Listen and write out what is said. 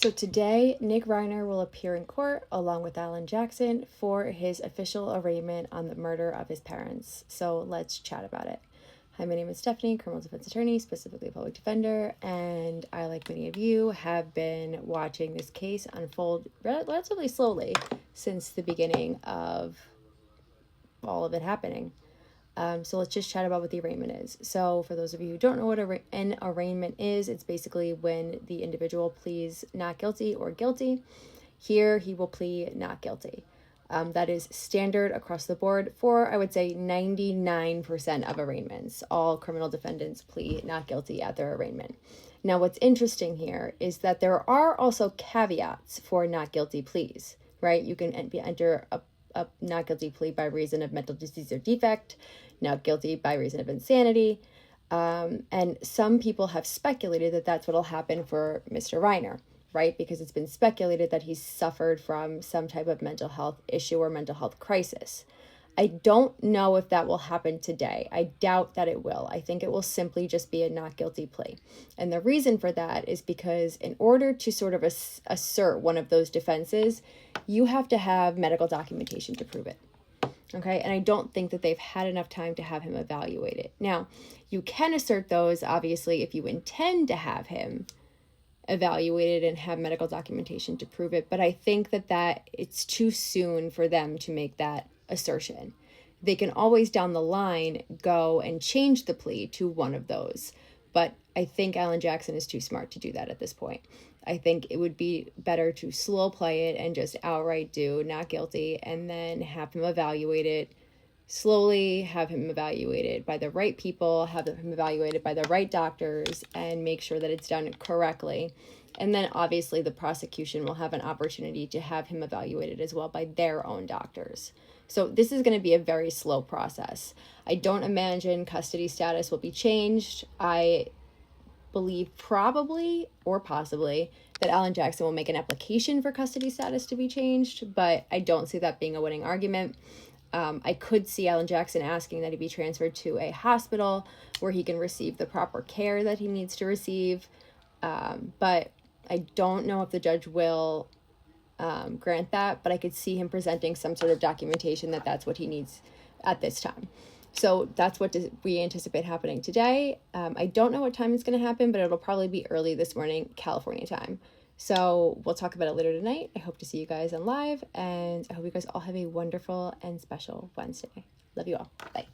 So today, Nick Reiner will appear in court along with Alan Jackson for his official arraignment on the murder of his parents. So let's chat about it. Hi, my name is Stephanie, criminal defense attorney, specifically public defender, and I, like many of you, have been watching this case unfold relatively slowly since the beginning of all of it happening. So let's just chat about what the arraignment is. So for those of you who don't know what an arraignment is, it's basically when the individual pleads not guilty or guilty. Here he will plead not guilty. That is standard across the board for, I would say, 99% of arraignments. All criminal defendants plead not guilty at their arraignment. Now, what's interesting here is that there are also caveats for not guilty pleas, right? You can enter a not guilty plea by reason of mental disease or defect, not guilty by reason of insanity. And some people have speculated that that's what will happen for Mr. Reiner, right? Because it's been speculated that he's suffered from some type of mental health issue or mental health crisis. I don't know if that will happen today. I doubt that it will. I think it will simply just be a not guilty plea. And the reason for that is because in order to sort of assert one of those defenses, you have to have medical documentation to prove it. Okay, and I don't think that they've had enough time to have him evaluate it. Now, you can assert those, obviously, if you intend to have him evaluated and have medical documentation to prove it, but I think that it's too soon for them to make that assertion. They can always down the line go and change the plea to one of those, but I think Alan Jackson is too smart to do that at this point. I think it would be better to slow play it and just outright do not guilty and then have him evaluate it slowly, have him evaluated by the right people, have him evaluated by the right doctors, and make sure that it's done correctly. And then obviously the prosecution will have an opportunity to have him evaluated as well by their own doctors. So this is going to be a very slow process. I don't imagine custody status will be changed. I believe probably or possibly that Alan Jackson will make an application for custody status to be changed, but I don't see that being a winning argument. I could see Alan Jackson asking that he be transferred to a hospital where he can receive the proper care that he needs to receive, but I don't know if the judge will grant that, but I could see him presenting some sort of documentation that that's what he needs at this time. So that's what we anticipate happening today. I don't know what time it's going to happen, but it'll probably be early this morning, California time. So we'll talk about it later tonight. I hope to see you guys on live, and I hope you guys all have a wonderful and special Wednesday. Love you all. Bye.